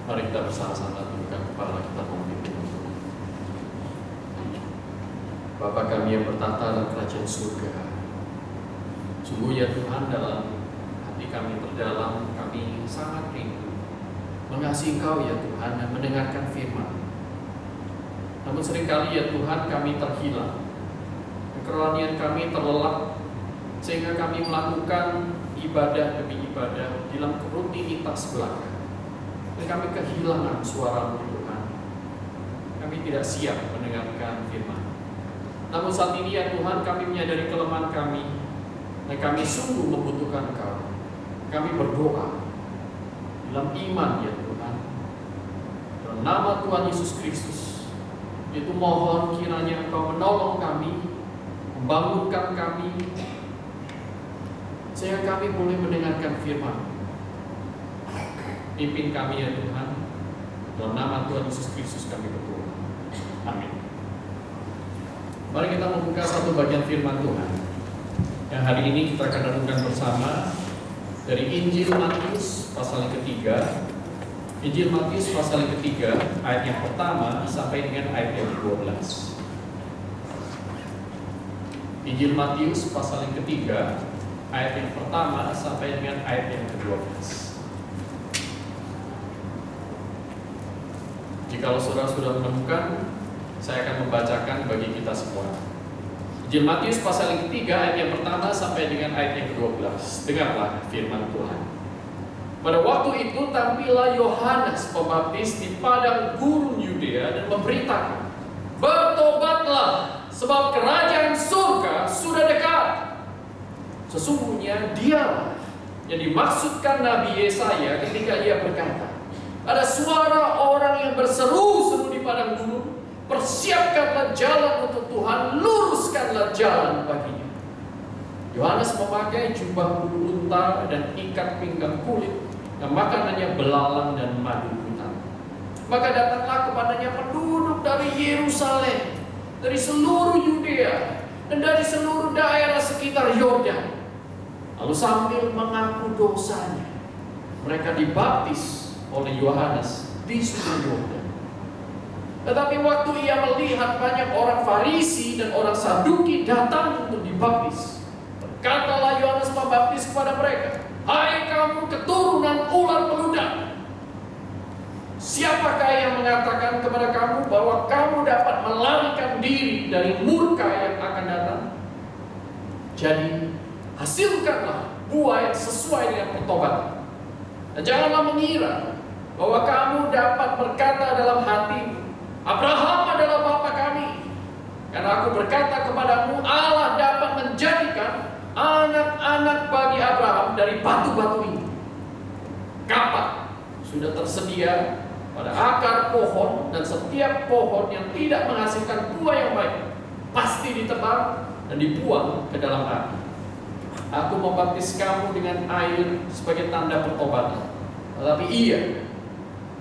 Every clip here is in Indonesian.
Mari kita bersama-sama tundukkan kepala kita memimpin. Bapa kami yang bertata dalam kerajaan surga, sungguh ya Tuhan, dalam hati kami terdalam kami sangat rindu mengasihi Engkau ya Tuhan dan mendengarkan firman. Namun seringkali ya Tuhan kami terhilang, kerohanian kami terlelap, sehingga kami melakukan ibadah demi ibadah dalam rutinitas belaka. Dan kami kehilangan suara-Mu Tuhan. Kami tidak siap mendengarkan firman. Namun saat ini ya Tuhan, kami menyadari kelemahan kami, dan kami sungguh membutuhkan Engkau. Kami berdoa dalam iman ya Tuhan, dalam nama Tuhan Yesus Kristus, itu mohon kiranya Engkau menolong kami, membangunkan kami, sehingga kami boleh mendengarkan firman. Pimpin kami ya Tuhan, dalam nama Tuhan Yesus Kristus kami berdoa. Amin. Mari kita membuka satu bagian firman Tuhan yang hari ini kita akan renungkan bersama dari Injil Matius pasal yang ketiga. Injil Matius pasal yang ketiga, ayat yang pertama sampai dengan ayat yang ke-12. Injil Matius pasal yang ketiga, ayat yang pertama sampai dengan ayat yang ke-12. Jikalau saudara sudah menemukan, saya akan membacakan bagi kita semua. Injil Matius pasal yang ketiga, ayat yang pertama sampai dengan ayat yang ke-12. Dengarlah firman Tuhan. Pada waktu itu tampillah Yohanes Pembaptis di padang gurun Yudea dan memberitakan, bertobatlah, sebab kerajaan surga sudah dekat. Sesungguhnya dialah yang dimaksudkan Nabi Yesaya ketika ia berkata, ada suara orang yang berseru-seru di padang gurun, persiapkanlah jalan untuk Tuhan, luruskanlah jalan baginya. Yohanes memakai jubah bulu unta dan ikat pinggang kulit, dan makanannya belalang dan madu hutan. Maka datanglah kepadanya penduduk dari Yerusalem, dari seluruh Yudea, dan dari seluruh daerah sekitar Yordan. Lalu sambil mengaku dosanya, mereka dibaptis oleh Yohanes di Sungai Yordan. Tetapi waktu ia melihat banyak orang Farisi dan orang Saduki datang untuk dibaptis, berkatalah Yohanes Pembaptis kepada mereka, hai kamu keturunan ular peludak, siapakah yang mengatakan kepada kamu bahwa kamu dapat melarikan diri dari murka yang akan datang? Jadi hasilkanlah buah yang sesuai dengan pertobatan. Dan janganlah mengira bahwa kamu dapat berkata dalam hatimu, Abraham adalah bapa kami. Karena aku berkata kepadamu, Allah dapat menjadikan anak-anak bagi Abraham dari batu-batu ini. Kapak sudah tersedia pada akar pohon, dan setiap pohon yang tidak menghasilkan buah yang baik pasti ditebang dan dibuang ke dalam api. Aku membaptis kamu dengan air sebagai tanda pertobatan, tetapi ia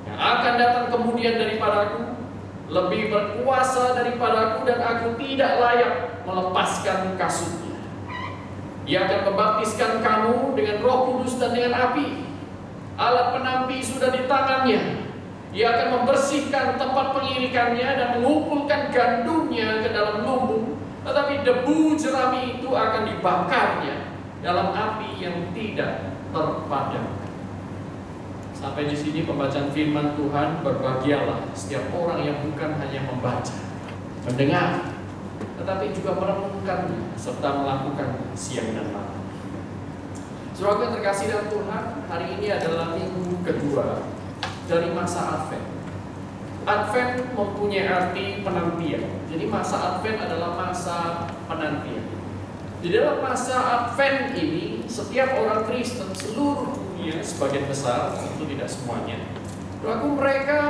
yang akan datang kemudian daripadaku lebih berkuasa daripadaku, dan aku tidak layak melepaskan kasutnya. Ia akan membaptiskan kamu dengan Roh Kudus dan dengan api. Alat penampi sudah di tangannya. Ia akan membersihkan tempat pengirikannya dan mengumpulkan gandumnya ke dalam lumbung, tetapi debu jerami itu akan dibakarnya dalam api yang tidak terpadamkan. Sampai di sini pembacaan firman Tuhan. Berbahagialah setiap orang yang bukan hanya membaca, mendengar, tetapi juga merenungkannya serta melakukannya siang dan malam. Saudara yang terkasih dalam Tuhan, hari ini adalah minggu kedua dari masa Advent. Advent mempunyai arti penantian. Jadi masa Advent adalah masa penantian. Di dalam masa Advent ini, setiap orang Kristen seluruh dunia, sebagian besar, tentu tidak semuanya, mereka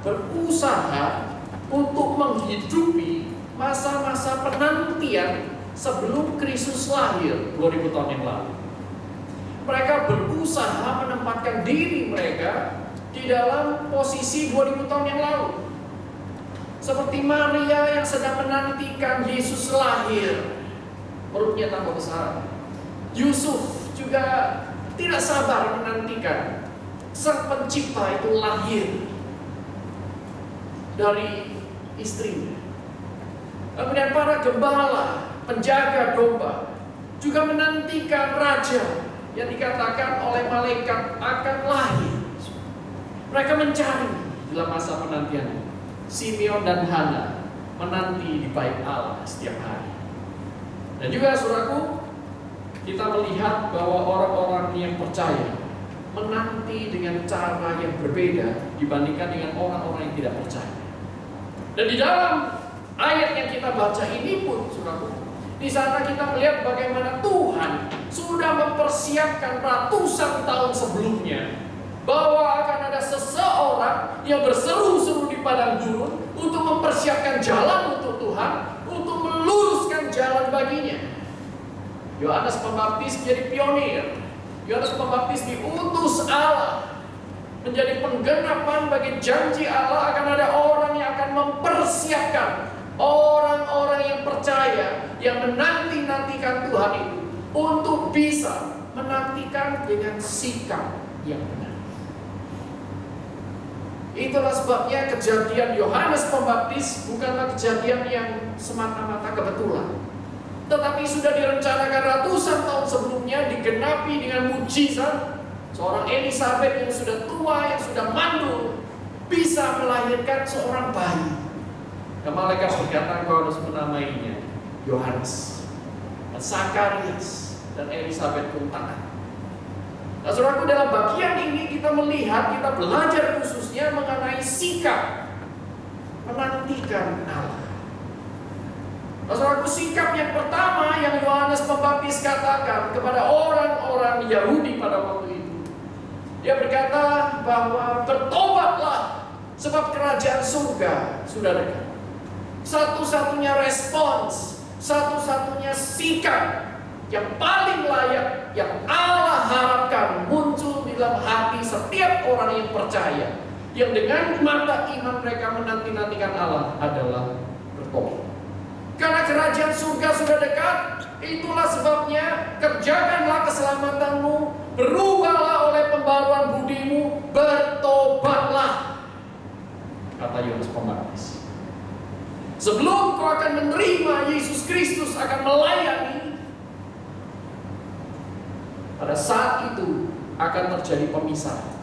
berusaha untuk menghidupi masa-masa penantian sebelum Kristus lahir 2000 tahun yang lalu. Mereka berusaha menempatkan diri mereka di dalam posisi 2000 tahun yang lalu. Seperti Maria yang sedang menantikan Yesus lahir, perutnya tambah besar. Yusuf juga tidak sabar menantikan Sang Pencipta itu lahir dari istrinya. Kemudian para gembala, penjaga domba, juga menantikan raja yang dikatakan oleh malaikat akan lahir. Mereka mencari dalam masa penantian. Simeon dan Hana menanti di bait Allah setiap hari. Dan juga saudaraku, kita melihat bahwa orang-orang yang percaya menanti dengan cara yang berbeda dibandingkan dengan orang-orang yang tidak percaya. Dan di dalam ayat yang kita baca ini pun, saudaraku, di sana kita melihat bagaimana Tuhan sudah mempersiapkan ratusan tahun sebelumnya bahwa akan ada seseorang yang berseru-seru di padang gurun untuk mempersiapkan jalan untuk Tuhan, untuk meluruskan jalan baginya. Yohanes Pembaptis menjadi pionir. Yohanes Pembaptis diutus Allah menjadi penggenapan bagi janji Allah. Akan ada orang yang akan mempersiapkan orang-orang yang percaya, yang menanti-nantikan Tuhan itu untuk bisa menantikan dengan sikap yang benar. Itulah sebabnya kejadian Yohanes Pembaptis bukanlah kejadian yang semata-mata kebetulan, tetapi sudah direncanakan ratusan tahun sebelumnya, digenapi dengan mujizat. Seorang Elisabeth yang sudah tua, yang sudah mandul, bisa melahirkan seorang bayi. Dan malaikat berkata, "Kau harus menamainya Yohanes." Dan Zakarias dan Elisabeth pun taat. Nah, saudaraku, dalam bagian ini kita melihat, kita belajar khususnya mengenai sikap menantikan Allah. Nah, saudaraku, sikap yang pertama yang Yohanes Pembaptis katakan kepada orang-orang Yahudi pada waktu itu, dia berkata bahwa bertobatlah sebab kerajaan surga sudah dekat. Satu-satunya respons, satu-satunya sikap yang paling layak, yang Allah harapkan muncul di dalam hati setiap orang yang percaya, yang dengan mata iman mereka menanti-nantikan Allah, adalah bertobat. Karena kerajaan surga sudah dekat, itulah sebabnya kerjakanlah keselamatanmu, berubahlah oleh pembaruan budimu, bertobatlah, kata Yohanes Pembaptis. Sebelum kau akan menerima Yesus Kristus, akan melayani, pada saat itu akan terjadi pemisahan.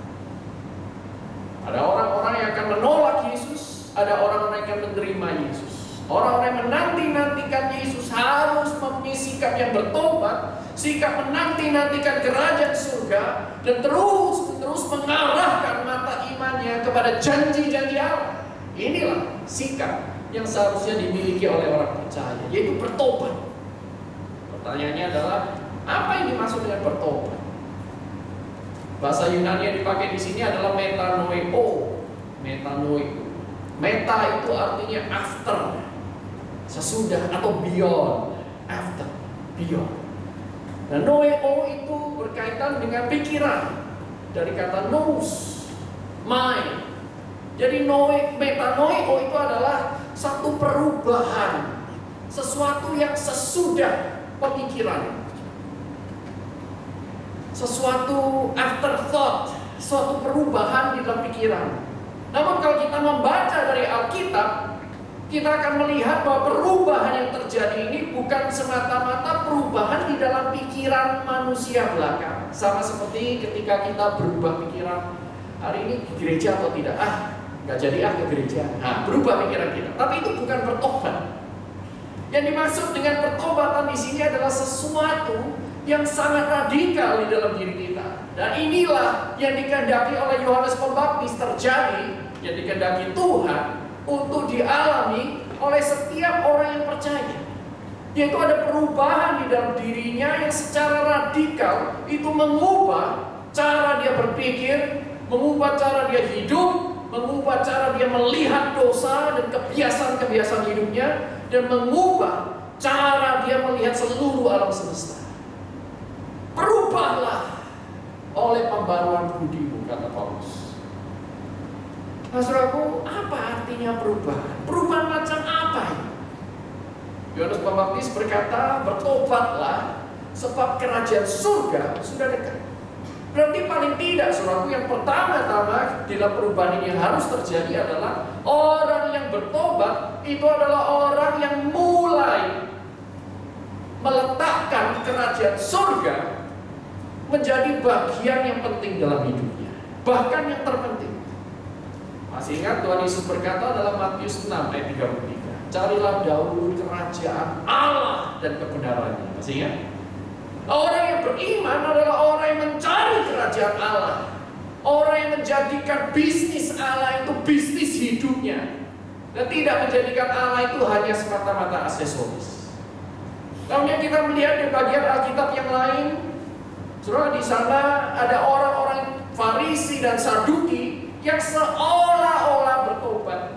Ada orang-orang yang akan menolak Yesus, ada orang-orang yang akan menerima Yesus. Orang-orang yang menanti-nantikan Yesus harus mempunyai sikap yang bertobat, sikap menanti-nantikan kerajaan surga, dan terus mengarahkan mata imannya kepada janji-janji Allah. Inilah sikap yang seharusnya dimiliki oleh orang percaya, yaitu bertobat. Pertanyaannya adalah, apa yang dimaksud dengan bertobat? Bahasa Yunani yang dipakai di sini adalah metanoeo. Metanoeo. Meta itu artinya after, sesudah, atau beyond. After, beyond. Dan noeo itu berkaitan dengan pikiran, dari kata nous, mind. Jadi metanoeo itu adalah satu perubahan, sesuatu yang sesudah pemikiran, sesuatu afterthought, suatu perubahan di dalam pikiran. Namun kalau kita membaca dari Alkitab, kita akan melihat bahwa perubahan yang terjadi ini bukan semata-mata perubahan di dalam pikiran manusia belaka. Sama seperti ketika kita berubah pikiran, hari ini ke gereja atau tidak, nggak jadi ke gereja. Nah, berubah pikiran kita. Tapi itu bukan bertobat. Yang dimaksud dengan pertobatan di sini adalah sesuatu yang sangat radikal di dalam diri kita. Dan inilah yang dikehendaki oleh Yohanes Pembaptis terjadi, yang dikehendaki Tuhan untuk dialami oleh setiap orang yang percaya. Yaitu ada perubahan di dalam dirinya yang secara radikal itu mengubah cara dia berpikir, mengubah cara dia hidup, mengubah cara dia melihat dosa dan kebiasaan-kebiasaan hidupnya, dan mengubah cara dia melihat seluruh alam semesta. Berubahlah oleh pembaruan budimu, kata Paulus. Nah, saudaraku, apa artinya perubahan? Perubahan macam apa ini? Yohanes Pembaptis berkata, bertobatlah sebab kerajaan surga sudah dekat. Berarti paling tidak, saudaraku, yang pertama-tama dalam perubahan ini yang harus terjadi adalah orang yang bertobat itu adalah orang yang mulai meletakkan kerajaan surga menjadi bagian yang penting dalam hidupnya, bahkan yang terpenting. Masih ingat Tuhan Yesus berkata dalam Matius 6 ayat 33, carilah dahulu kerajaan Allah dan kebenarannya. Masih ingat? Orang yang beriman adalah orang yang mencari kerajaan Allah, orang yang menjadikan bisnis Allah itu bisnis hidupnya, dan tidak menjadikan Allah itu hanya semata-mata aksesoris. Kemudian kita melihat di bagian Alkitab yang lain, saudara, di sana ada orang-orang Farisi dan Saduki yang seolah-olah bertobat,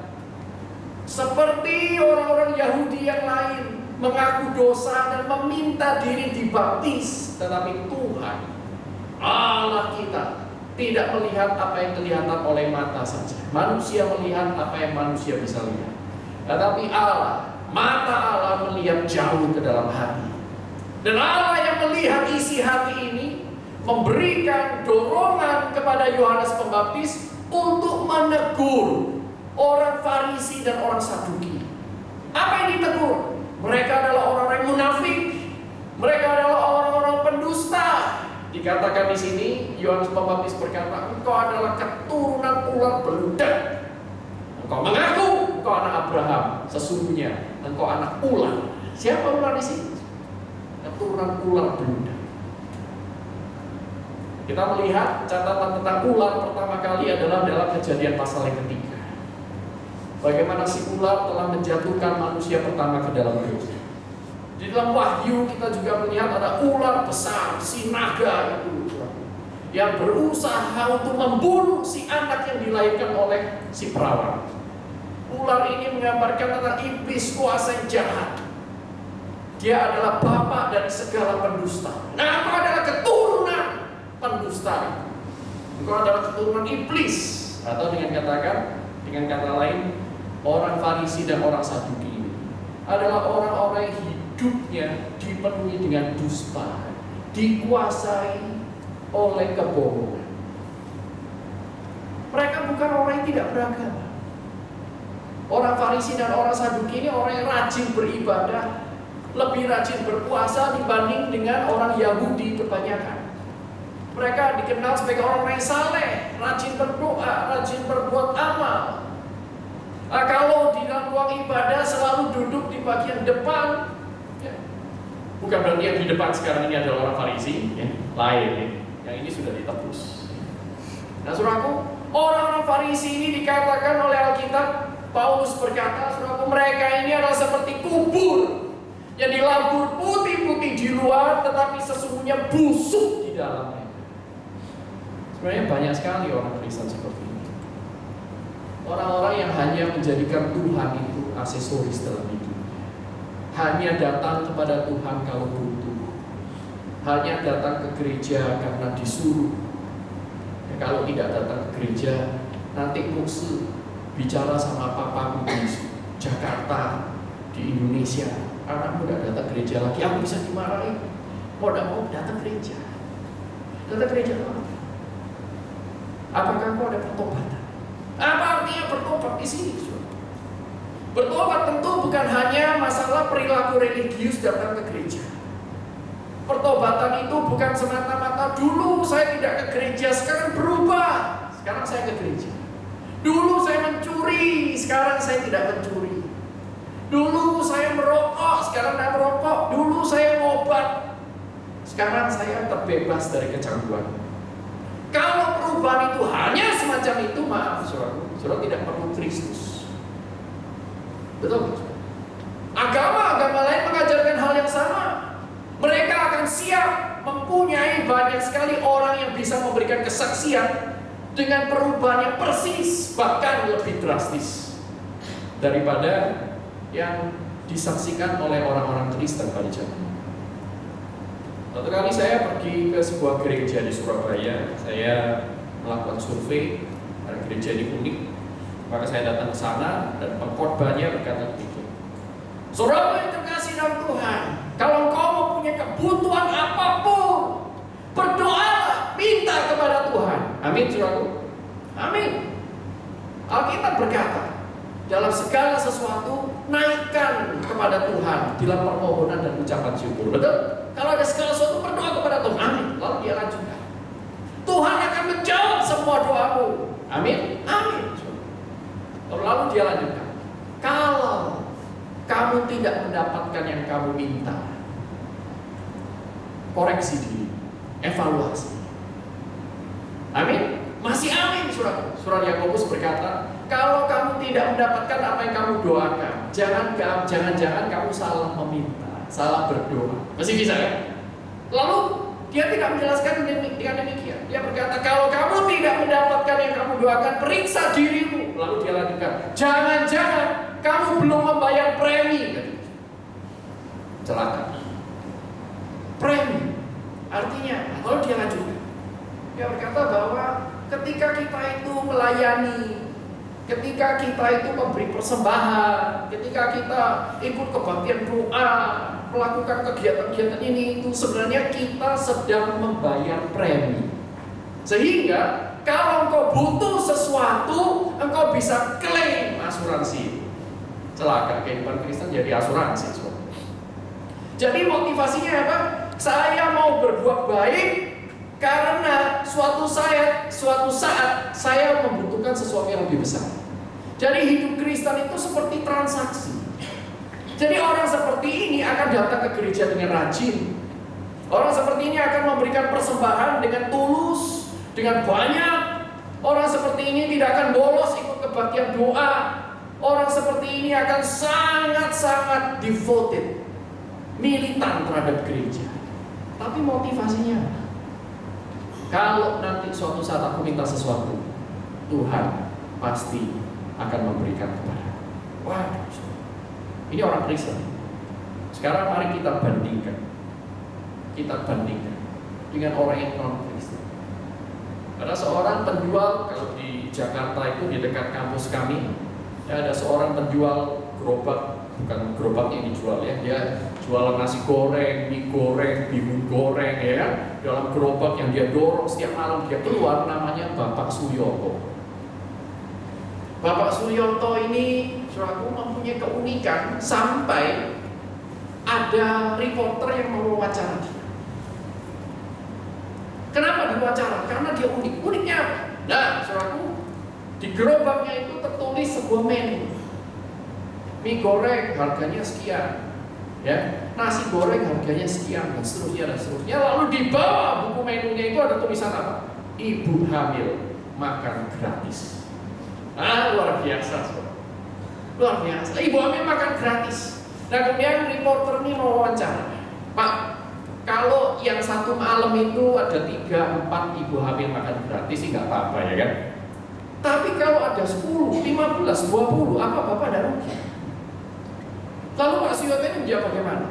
seperti orang-orang Yahudi yang lain, mengaku dosa dan meminta diri dibaptis. Tetapi Tuhan Allah kita tidak melihat apa yang kelihatan oleh mata saja. Manusia melihat apa yang manusia bisa lihat, tetapi Allah, mata Allah melihat jauh ke dalam hati. Dan Allah yang melihat isi hati ini memberikan dorongan kepada Yohanes Pembaptis untuk menegur orang Farisi dan orang Saduki. Apa yang ditegur? Mereka adalah orang-orang munafik. Mereka adalah orang-orang pendusta. Dikatakan di sini, Yohanes Pembaptis berkata, engkau adalah keturunan ular beludak. Engkau mengaku engkau anak Abraham, sesungguhnya engkau anak ular. Siapa ular di sini? Keturunan ular beludak. Kita melihat catatan tentang ular pertama kali adalah dalam Kejadian pasal yang ketiga. Bagaimana si ular telah menjatuhkan manusia pertama ke dalam dosa. Di dalam Wahyu kita juga melihat ada ular besar, si naga itu, yang berusaha untuk membunuh si anak yang dilahirkan oleh si perawan. Ular ini menggambarkan tentang iblis, kuasa yang jahat. Dia adalah bapa dari segala pendusta. Nah, engkau adalah keturunan pendusta. Engkau adalah keturunan iblis. Atau dengan kata lain, orang Farisi dan orang Saduki ini adalah orang-orang yang hidupnya dipenuhi dengan dusta, dikuasai oleh kebohongan. Mereka bukan orang yang tidak beragama. Orang Farisi dan orang Saduki ini orang yang rajin beribadah, lebih rajin berpuasa dibanding dengan orang Yahudi kebanyakan. Mereka dikenal sebagai orang yang saleh, rajin berdoa, rajin berbuat amal. Kalau di dalam ruang ibadah selalu duduk di bagian depan, ya, bukan berarti yang di depan sekarang ini adalah orang Farisi, ya, lain, ya. Yang ini sudah ditebus. Nah, saudaraku, orang-orang Farisi ini dikatakan oleh Alkitab, Paulus berkata, saudaraku, mereka ini adalah seperti kubur yang dilabur putih-putih di luar, tetapi sesungguhnya busuk di dalamnya. Sebenarnya banyak sekali orang Kristen seperti ini. Orang-orang yang hanya menjadikan Tuhan itu aksesoris dalam hidupnya. Hanya datang kepada Tuhan kalau butuh. Hanya datang ke gereja karena disuruh. Kalau tidak datang ke gereja, nanti mukse bicara sama papaku di Jakarta, di Indonesia, anakmu tidak datang gereja lagi, aku bisa dimarahin. Mau tidak mau datang gereja. Datang gereja apa? Apakah kau ada pertobatan? Apa artinya bertobat di sini? Bertobat tentu bukan hanya masalah perilaku religius datang ke gereja. Pertobatan itu bukan semata-mata dulu saya tidak ke gereja, sekarang berubah, sekarang saya ke gereja. Dulu saya mencuri, sekarang saya tidak mencuri. Dulu saya merokok, sekarang tidak merokok. Dulu saya ngobat, sekarang saya terbebas dari kecanduan. Kalau perubahan itu hanya semacam itu, maaf saudara tidak perlu Kristus. Betul? Agama-agama lain mengajarkan hal yang sama. Mereka akan siap mempunyai banyak sekali orang yang bisa memberikan kesaksian dengan perubahan yang persis, bahkan lebih drastis daripada yang disaksikan oleh orang-orang Kristen pada zaman. Satu kali saya pergi ke sebuah gereja di Surabaya, saya melakukan survei, ada gereja di Unik, maka saya datang ke sana dan pengkhotbahnya berkata begitu. Saudara yang terkasih dalam Tuhan, kalau kau mempunyai kebutuhan apapun, berdoalah, minta kepada kepada Tuhan. Amin, saudaraku. Amin. Alkitab berkata, dalam segala sesuatu naikkan kepada Tuhan dalam permohonan dan ucapan syukur. Betul? Kalau ada segala sesuatu berdoa kepada Tuhan. Amin. Lalu dia lanjutkan, Tuhan akan menjawab semua doamu. Amin. Amin. Lalu dia lanjutkan, kalau kamu tidak mendapatkan yang kamu minta, koreksi diri, evaluasi. Amin. Masih amin, saudara. Surat Yakobus berkata, kalau kamu tidak mendapatkan apa yang kamu doakan, jangan-jangan kamu salah meminta, salah berdoa. Masih bisa ya? Lalu dia tidak menjelaskan dengan demikian. Dia berkata, kalau kamu tidak mendapatkan yang kamu doakan, periksa dirimu. Lalu dia lanjutkan, jangan-jangan kamu belum membayar premi. Celaka. Premi. Artinya, lalu dia lanjutkan. Dia berkata bahwa ketika kita itu melayani, ketika kita itu memberi persembahan, ketika kita ikut kebaktian doa, melakukan kegiatan-kegiatan ini, itu sebenarnya kita sedang membayar premi. Sehingga kalau engkau butuh sesuatu, engkau bisa klaim asuransi. Celaka, kehidupan Kristen jadi asuransi. Jadi motivasinya apa? Saya mau berbuat baik karena suatu saat saya membutuhkan sesuatu yang lebih besar. Jadi hidup Kristen itu seperti transaksi. Jadi orang seperti ini akan datang ke gereja dengan rajin. Orang seperti ini akan memberikan persembahan dengan tulus, dengan banyak. Orang seperti ini tidak akan bolos ikut kebaktian doa. Orang seperti ini akan sangat-sangat devoted, militan terhadap gereja. Tapi motivasinya, kalau nanti suatu saat aku minta sesuatu, Tuhan pasti akan memberikan kepada. Wah, ini orang Kristen. Sekarang mari kita bandingkan. Dengan orang yang non Kristen. Ada seorang penjual, kalau di Jakarta itu di dekat kampus kami, ada seorang penjual gerobak, bukan gerobak yang dijual ya, dia jualan nasi goreng, mie goreng, bihun goreng ya kan, dalam gerobak yang dia dorong setiap malam dia keluar, namanya Bapak Suyoto. Bapak Suyoto ini saudaraku mempunyai keunikan sampai ada reporter yang mewawancara dia. Kenapa diwawancara? Karena dia unik. Uniknya apa? Nah, saudaraku, di gerobaknya itu tertulis sebuah menu. Mie goreng harganya sekian, ya, nasi goreng harganya sekian, dan seterusnya. Lalu di bawah buku menunya itu ada tulisan apa? Ibu hamil makan gratis. Luar biasa, saudara. Luar biasa. Ibu hamil makan gratis. Nah, kemudian reporter ini mau wawancara, Pak, kalau yang satu malam itu ada 3-4 ibu hamil makan gratis sih nggak apa-apa ya kan? Tapi kalau ada 10, 15, 20, apa Bapak ada rugi? Lalu Pak Suyoto ini menjawab bagaimana?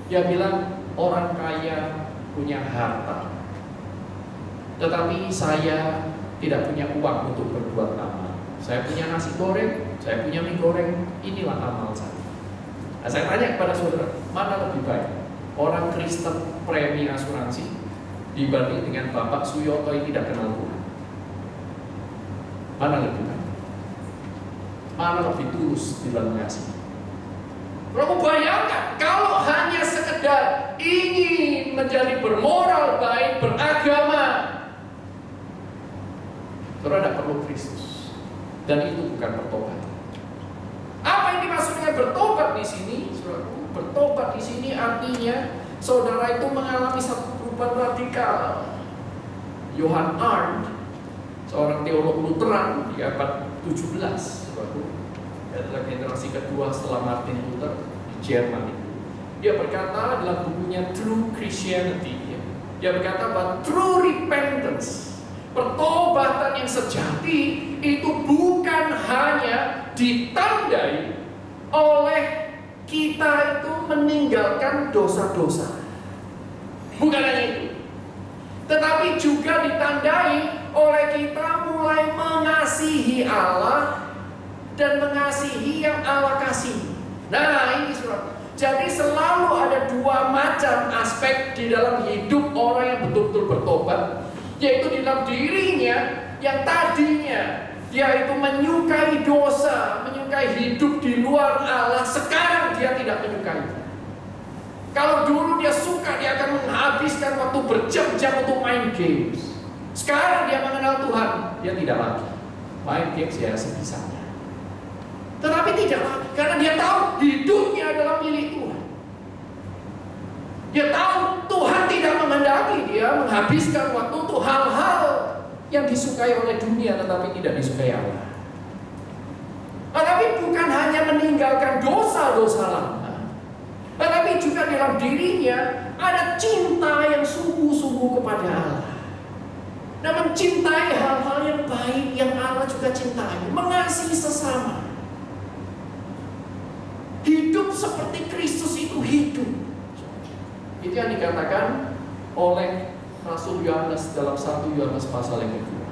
Dia bilang, orang kaya punya harta, tetapi saya tidak punya uang untuk berbuat amal. Saya punya nasi goreng, saya punya mie goreng, inilah amal saya. Nah, saya tanya kepada saudara, mana lebih baik? Orang Kristen premi asuransi dibanding dengan Bapak Suyoto yang tidak kenal Tuhan? Mana lebih baik? Mana lebih tulus di dalam mengasihi? Kamu bayangkan kalau hanya sekedar ingin menjadi bermoral baik, beragama, saudara tidak perlu Kristus, dan itu bukan pertobatan. Apa yang dimaksud dengan bertobat di sini? Saudara, bertobat di sini artinya saudara itu mengalami satu perubahan radikal. Johann Arndt, seorang teolog Lutheran di abad 17, saudara, adalah generasi kedua setelah Martin Luther di Jerman itu. Dia berkata dalam bukunya True Christianity, dia berkata bahwa true repentance, pertobatan yang sejati itu bukan hanya ditandai oleh kita itu meninggalkan dosa-dosa, bukan hanya itu, tetapi juga ditandai oleh kita mulai mengasihi Allah dan mengasihi yang Allah kasih. Nah, ini saudara. Jadi selalu ada dua macam aspek di dalam hidup orang yang betul-betul bertobat. Yaitu di dalam dirinya yang tadinya dia itu menyukai dosa, menyukai hidup di luar Allah, sekarang dia tidak menyukai. Kalau dulu dia suka, dia akan menghabiskan waktu berjam-jam untuk main games. Sekarang dia mengenal Tuhan, dia tidak lagi main games ya sebisanya. Tetapi tidak lagi, karena dia tahu hidupnya adalah milik Tuhan. Dia tahu Tuhan tidak menghendaki dia menghabiskan waktu untuk hal-hal yang disukai oleh dunia tetapi tidak disukai Allah. Tetapi bukan hanya meninggalkan dosa-dosa lama, tetapi juga dalam dirinya ada cinta yang sungguh-sungguh kepada Allah. Dan mencintai hal-hal yang baik yang Allah juga cintai, mengasihi sesama. Hidup seperti Kristus itu hidup. Itu yang dikatakan oleh Rasul Yohanes dalam 1 Yohanes pasal yang kedua.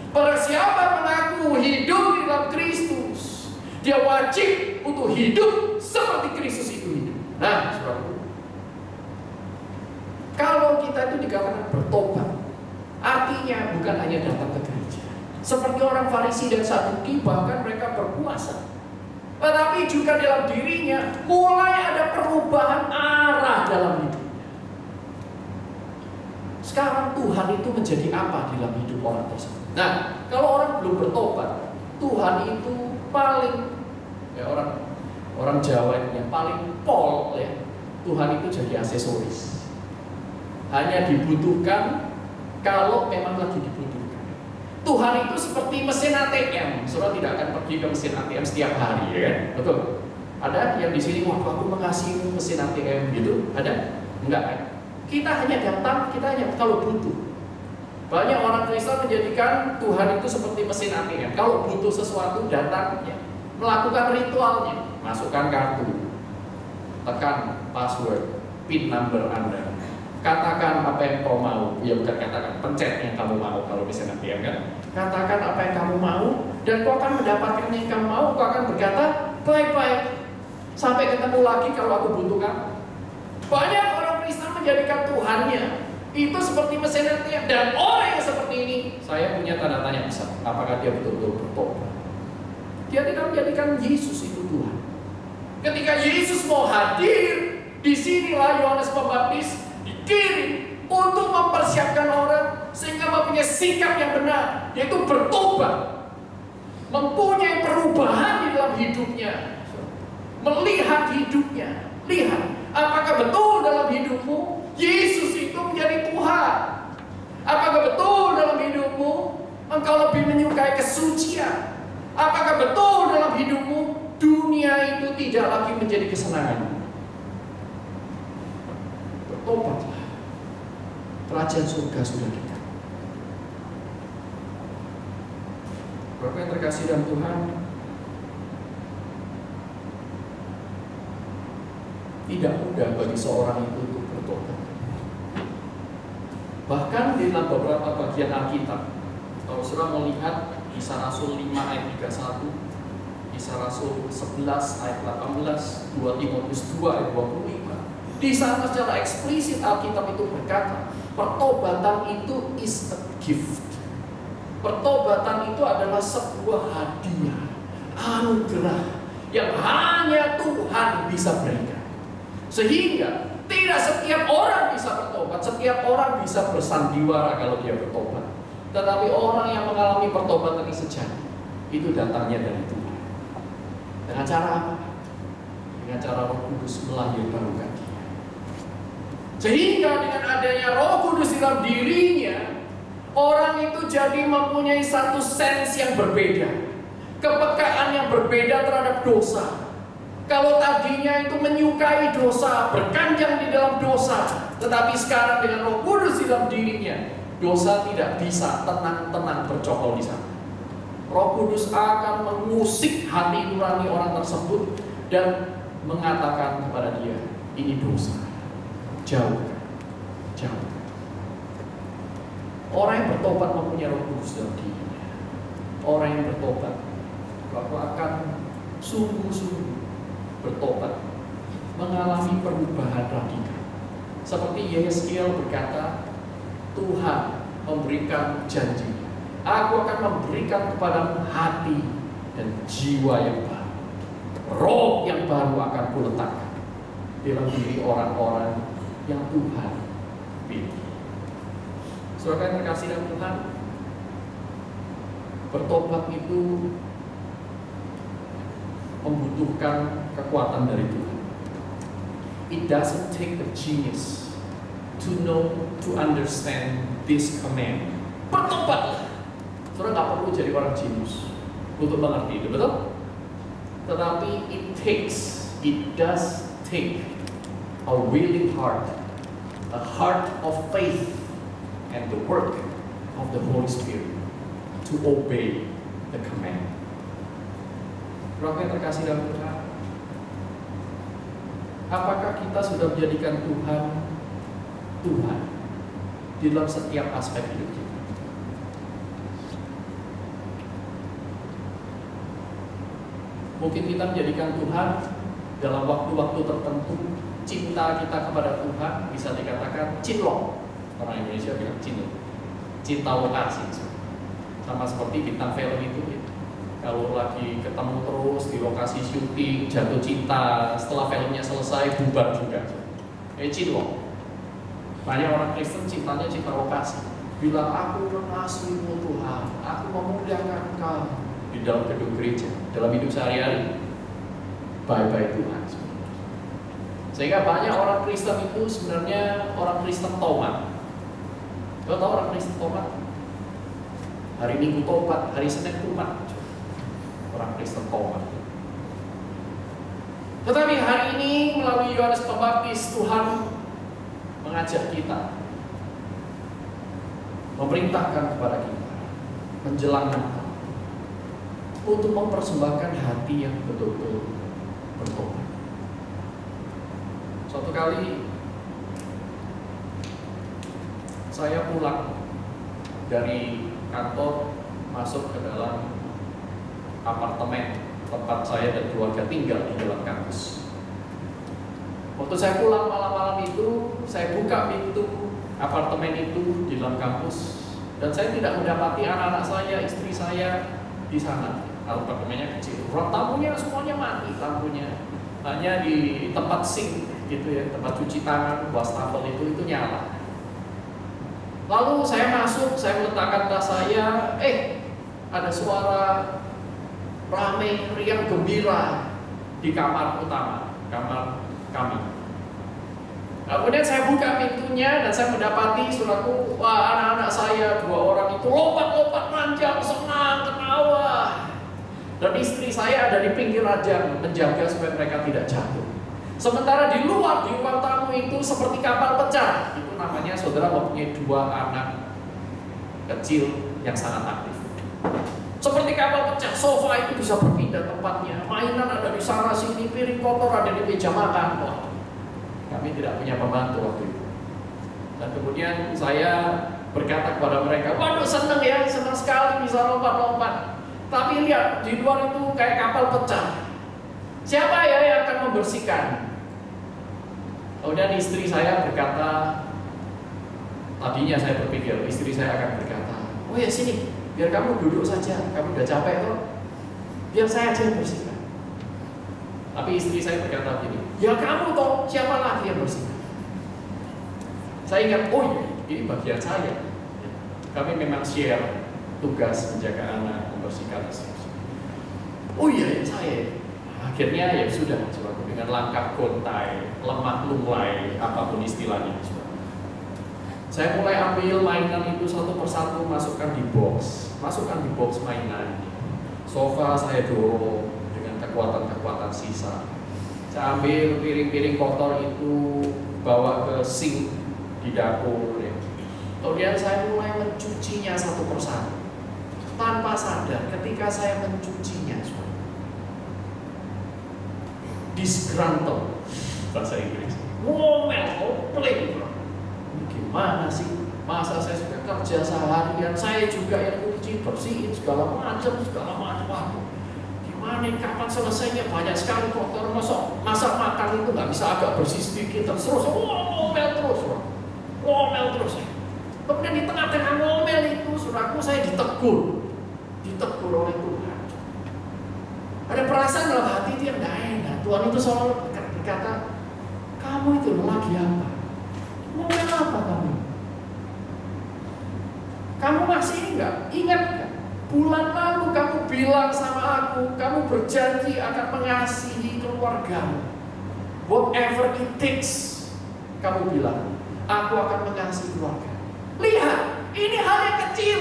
Barang siapa mengaku hidup di dalam Kristus, dia wajib untuk hidup seperti Kristus itu hidup. Nah, saudaraku, kalau kita itu dikatakan bertobat, artinya bukan hanya datang ke gereja seperti orang Farisi dan Saduki, bahkan mereka berpuasa, tetapi juga dalam dirinya mulai ada perubahan arah dalam hidup. Sekarang Tuhan itu menjadi apa di dalam hidup orang tersebut? Nah, kalau orang belum bertobat, Tuhan itu paling, ya orang Jawa yang paling pol ya, Tuhan itu jadi aksesoris. Hanya dibutuhkan kalau memang lagi dibutuhkan. Tuhan itu seperti mesin ATM. Saudara tidak akan pergi ke mesin ATM setiap hari, ya kan? Betul? Ada yang di sini, wah aku mengasihi mesin ATM gitu? Ada? Enggak kan? Kita hanya datang, kita hanya kalau butuh. Banyak orang Kristen menjadikan Tuhan itu seperti mesin ATM. Kalau butuh sesuatu datang, ya, melakukan ritualnya, masukkan kartu, tekan password, PIN number Anda, katakan apa yang kau mau. Ya bukan katakan, pencet yang kamu mau kalau mesin ATM kan. Katakan apa yang kamu mau, dan kau akan mendapatkan yang kamu mau. Kau akan berkata, baik-baik, sampai ketemu lagi kalau aku butuh kamu. Banyak orang Kristen menjadikan Tuhannya itu seperti mesin ATM. Dan orang yang seperti ini, saya punya tanda tanya besar. Apakah dia betul-betul bertobat? Dia tidak menjadikan Yesus itu Tuhan. Ketika Yesus mau hadir, disinilah Yohanes Pembaptis dikirim untuk mempersiapkan orang sehingga mempunyai sikap yang benar, yaitu bertobat, mempunyai perubahan di dalam hidupnya, melihat hidupnya, lihat apakah betul dalam hidupmu Yesus itu menjadi Tuhan. Apakah betul dalam hidupmu engkau lebih menyukai kesucian? Apakah betul dalam hidupmu dunia itu tidak lagi menjadi kesenanganmu? Bertobatlah, kerajaan surga sudah dekat. Bapak yang terkasih dalam Tuhan, tidak mudah bagi seorang itu untuk bertobat. Bahkan di dalam beberapa bagian Alkitab, kalau saudara melihat Kisah Rasul 5 ayat 31, Kisah Rasul 11 ayat 18, 2 Timotius 2 ayat 25, di sana secara eksplisit Alkitab itu berkata, pertobatan itu is a gift. Pertobatan itu adalah sebuah hadiah, anugerah yang hanya Tuhan bisa berikan. Sehingga tidak setiap orang bisa bertobat, setiap orang bisa bersandiwara kalau dia bertobat. Tetapi orang yang mengalami pertobatan yang sejati, itu datangnya dari Tuhan. Dengan cara apa? Dengan cara Roh Kudus melahirkan dia. Sehingga dengan adanya Roh Kudus dalam dirinya, orang itu jadi mempunyai satu sense yang berbeda, kepekaan yang berbeda terhadap dosa. Kalau tadinya itu menyukai dosa, berkanjang di dalam dosa, tetapi sekarang dengan Roh Kudus di dalam dirinya, dosa tidak bisa tenang-tenang bercokol di sana. Roh Kudus akan mengusik hati nurani orang tersebut dan mengatakan kepada dia, ini dosa, jauhkan, jauhkan. Orang yang bertobat mempunyai Roh Kudus dalam dirinya. Orang yang bertobat bahwa akan sungguh-sungguh bertobat, mengalami perubahan radikal. Seperti Yeskiel berkata, Tuhan memberikan janji. Aku akan memberikan kepadamu hati dan jiwa yang baru. Roh yang baru akan kuletakkan dalam diri orang-orang yang Tuhan pilih. Saudara yang terkasih dalam Tuhan, bertobat itu membutuhkan kekuatan dari Tuhan. It doesn't take a genius to know, to understand this command. Bertobatlah. Saudara nggak perlu jadi orang jenius untuk mengerti itu, betul? Tetapi it does take a willing heart, a heart of faith, and the work of the Holy Spirit to obey the command. Berapa yang terkasih dalam Tuhan? Apakah kita sudah menjadikan Tuhan di dalam setiap aspek hidup kita? Mungkin kita menjadikan Tuhan dalam waktu-waktu tertentu. Cinta kita kepada Tuhan bisa dikatakan cinlok. Orang Indonesia bilang cinlok, cinta lokasi. Sama seperti bintang film itu. Kalau lagi ketemu terus di lokasi syuting, jatuh cinta, setelah filmnya selesai bubar juga. Cinlok. Banyak orang Kristen cintanya cinta lokasi. Bilang aku mengasihimu Tuhan, aku memuliakan Engkau di dalam gedung gereja, dalam hidup sehari-hari. Bye-bye Tuhan. Sehingga banyak orang Kristen itu sebenarnya orang Kristen tomat. Kau tahu orang Kristen tomat? Hari Minggu tobat, hari Senin tobat. Orang Kristen tomat. Tetapi hari ini melalui Yohanes Pembaptis, Tuhan mengajak kita, memerintahkan kepada kita menjelang Natal untuk mempersembahkan hati yang betul-betul bertobat. Suatu kali saya pulang dari kantor, masuk ke dalam apartemen tempat saya dan keluarga tinggal di dalam kampus. Waktu saya pulang malam-malam itu, saya buka pintu apartemen itu di dalam kampus, dan saya tidak mendapati anak-anak saya, istri saya di sana. Apartemennya kecil, ruang tamunya semuanya mati lampunya, hanya di tempat sink gitu ya, tempat cuci tangan, wastafel itu nyala. Lalu saya masuk, saya meletakkan tas saya, ada suara ramai, riang gembira di kamar utama, kamar kami. Kemudian saya buka pintunya dan saya mendapati saudaraku, wah, anak-anak saya 2 orang itu lompat-lompat ranjang, senang, ketawa. Dan istri saya ada di pinggir ranjang menjaga supaya mereka tidak jatuh. Sementara di luar, di ruang tamu itu seperti kapal pecah. Itu namanya saudara mempunyai 2 anak kecil yang sangat aktif. Seperti kapal pecah, sofa itu bisa berpindah tempatnya, mainan ada di sana sini, piring kotor ada di meja makan. Wah, kami tidak punya pembantu waktu itu. Dan kemudian saya berkata kepada mereka, waduh senang ya, senang sekali bisa lompat-lompat. Tapi lihat, di luar itu kayak kapal pecah. Siapa ya yang akan membersihkan? Kemudian istri saya berkata, tadinya saya berpikir, istri saya akan berkata, oh ya sini, biar kamu duduk saja, kamu udah capek kok, biar saya aja yang bersihkan. Tapi istri saya berkata begini, ya kamu toh, siapa lagi yang bersihkan? Saya ingat, oh ini bagian saya. Kami memang share tugas menjaga anak, membersihkan istri. Oh iya, saya. Akhirnya ya sudah, dengan langkah gontai, lemah lunglai, apapun istilahnya. Saya mulai ambil mainan itu satu persatu, masukkan di box mainan. Sofa saya dorong dengan kekuatan-kekuatan sisa. Saya ambil piring-piring kotor itu, bawa ke sink di dapur. Kemudian saya mulai mencucinya satu persatu. Tanpa sadar, ketika saya mencucinya, disgruntled, bahasa Inggris, ngomel, gimana sih? Masa saya sudah kerja seharian, saya juga yang cuci, bersihin segala macam. Waduh, gimana? Kapan selesainya? Banyak sekali kotor. Masa makan itu nggak bisa agak bersih sedikit terus ngomel terus. Kemudian di tengah-tengah ngomel itu, saudaraku, saya ditegur oleh Tuhan. Ada perasaan dalam hati itu yang gak enak. Tuhan itu selalu berkata, kamu itu lagi apa? Ngomel apa kamu? Kamu masih ingat gak? Bulan lalu kamu bilang sama aku, kamu berjanji akan mengasihi keluargamu. Whatever it takes, kamu bilang, aku akan mengasihi keluarga. Lihat, ini hal yang kecil.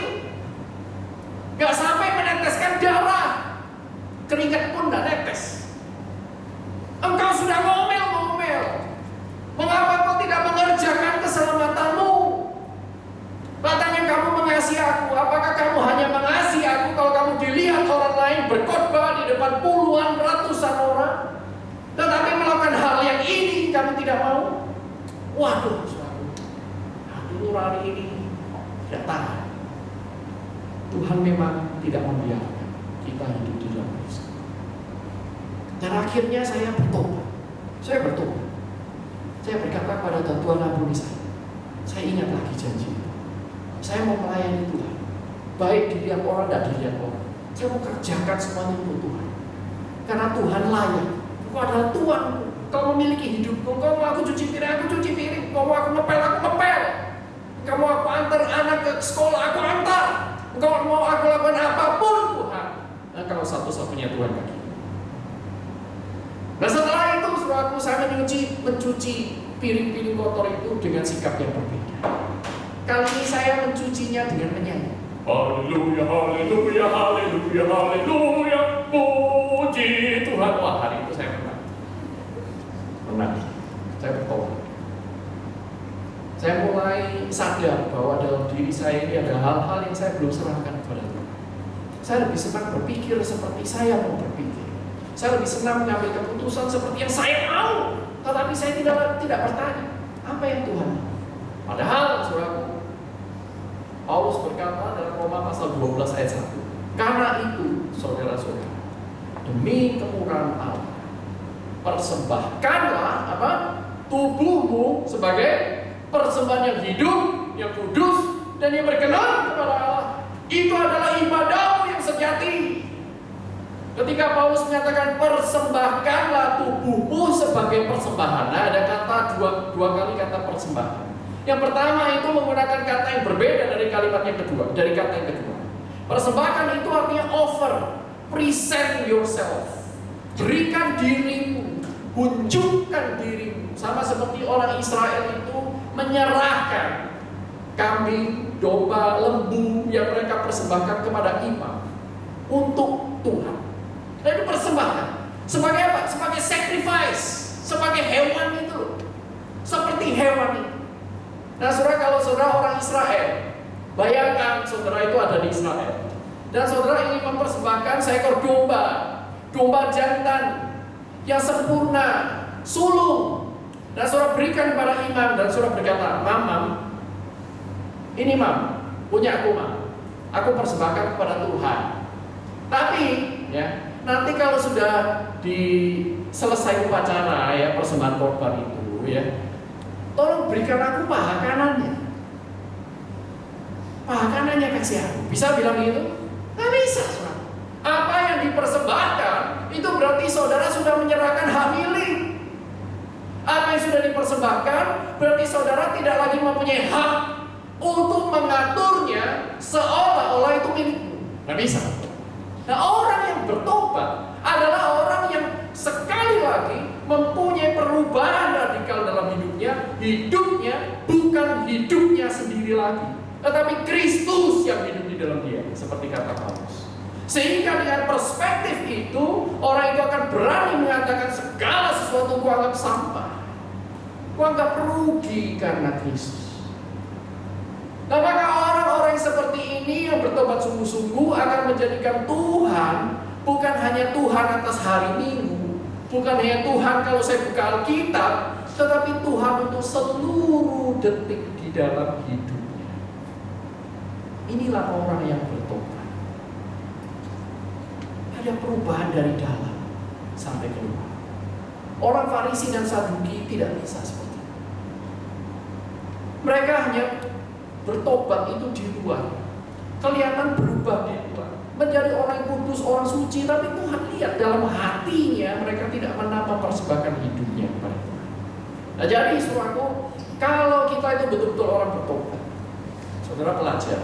Gak sampai meneteskan darah. Keringat pun gak netes. Engkau sudah ngomel-ngomel. Mengapa kau tidak mengerjakan keselamatanmu? Katanya kamu mengasihi aku. Apakah kamu hanya mengasihi aku kalau kamu dilihat orang lain berkhotbah di depan puluhan, ratusan orang, tetapi melakukan hal yang ini kamu tidak mau? Waduh, hati nurani ini tidak tahan. Tuhan memang tidak membiarkan kita hidup di dalam dosa. Dan akhirnya saya bertobat. Saya berkata kepada Tuhan, ampuni saya. Saya ingat lagi janji. Saya mau melayani Tuhan. Baik dilihat orang, tidak dilihat orang. Saya mau kerjakan semuanya untuk Tuhan. Karena Tuhan layak. Engkau adalah Tuhanku. Kau memiliki hidupku. Kau mau aku cuci piring, aku cuci piring. Kau mau aku ngepel, aku ngepel. Kau mau aku antar anak ke sekolah, aku antar. Kau mau aku lakukan apapun, Tuhan. Nah, kalau satu-satunya Tuhan bagi. Nah, setelah itu, saudaraku, saya mencuci piring-piring kotor itu dengan sikap yang berbeda. Kali ini saya mencucinya dengan menyanyi. Haleluya, haleluya, haleluya, haleluya, puji Tuhan. Wah, hari itu saya menang. Saya bertobat. Saya mulai sadar bahwa dalam diri saya ini ada hal-hal yang saya belum serahkan kepada Tuhan. Saya lebih senang berpikir seperti saya mau berpikir. Saya lebih senang mengambil keputusan seperti yang saya mau. Tetapi saya tidak bertanya, apa yang Tuhan mau? Padahal, saudaraku, Paulus berkata dalam Roma pasal 12 ayat 1. Karena itu, saudara-saudara, demi kemurahan Allah, persembahkanlah tubuhmu sebagai persembahan yang hidup, yang kudus, dan yang berkenan kepada Allah. Itu adalah ibadahmu yang sejati. Ketika Paulus menyatakan persembahkanlah tubuhmu sebagai persembahan, nah ada kata dua kali kata persembahan. Yang pertama itu menggunakan kata yang berbeda dari kalimat yang kedua, dari kata yang kedua. Persembahkan itu artinya offer, present yourself, berikan dirimu, unjukkan dirimu, sama seperti orang Israel itu menyerahkan kambing, domba, lembu yang mereka persembahkan kepada imam untuk Tuhan. Nah, itu persembahkan. Sebagai apa? Sebagai sacrifice, sebagai hewan itu, seperti hewan itu. Nah, saudara, kalau saudara orang Israel, bayangkan saudara itu ada di Israel, dan saudara ingin mempersembahkan seekor domba jantan yang sempurna, sulung, dan saudara berikan kepada imam, dan saudara berkata, Mam, ini Mam, punya aku persembahkan kepada Tuhan. Tapi, ya, nanti kalau sudah selesai upacara ya persembahan korban itu, ya, tolong berikan aku paha kanannya. Paha kanannya kasih aku. Bisa bilang gitu? Nggak bisa, saudara. Apa yang dipersembahkan itu berarti saudara sudah menyerahkan hak milik. Apa yang sudah dipersembahkan berarti saudara tidak lagi mempunyai hak untuk mengaturnya seolah-olah itu milikmu. Nggak bisa. Nah, orang yang bertobat adalah orang yang sekali lagi mempunyai perubahan radikal dalam hidupnya. Hidupnya bukan hidupnya sendiri lagi, tetapi Kristus yang hidup di dalam dia, seperti kata Paulus. Sehingga dengan perspektif itu, orang itu akan berani mengatakan segala sesuatu kuanggap sampah, kuanggap rugi karena Kristus. Apakah orang-orang seperti ini yang bertobat sungguh-sungguh akan menjadikan Tuhan bukan hanya Tuhan atas hari Minggu, bukan hanya Tuhan kalau saya buka Alkitab, tetapi Tuhan untuk seluruh detik di dalam hidupnya. Inilah orang yang bertobat. Ada perubahan dari dalam sampai keluar. Orang Farisi dan Saduki tidak bisa seperti itu. Mereka hanya bertobat itu di luar, kelihatan berubah di luar, menjadi orang kudus, orang suci, tapi Tuhan lihat dalam hatinya mereka tidak mempersembahkan hidupnya kepada Tuhan. Nah, jadi saudaraku, kalau kita itu betul-betul orang bertobat, saudara pelajar,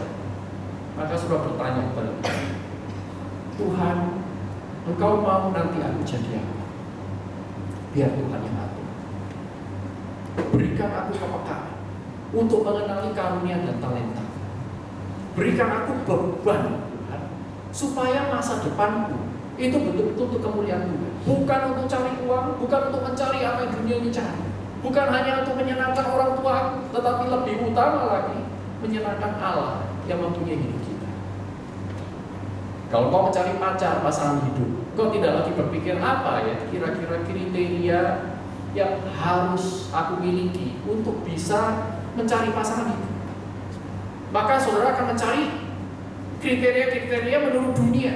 maka saudara bertanya kepada Tuhan, Tuhan, Engkau mau nanti aku jadi apa? Biar Tuhan yang atur. Berikan aku kepekaan untuk mengenali karunia dan talenta. Berikan aku beban, Tuhan, supaya masa depanku itu betul-betul untuk kemuliaan Tuhan. Bukan untuk cari uang, bukan untuk mencari apa yang dunia ini cari. Bukan hanya untuk menyenangkan orang tua aku, tetapi lebih utama lagi menyenangkan Allah yang mempunyai hidup kita. Kalau kau mencari pasangan hidup, kau tidak lagi berpikir apa ya kira-kira kriteria yang harus aku miliki untuk bisa mencari pasangan hidup. Maka saudara akan mencari kriteria-kriteria menurut dunia,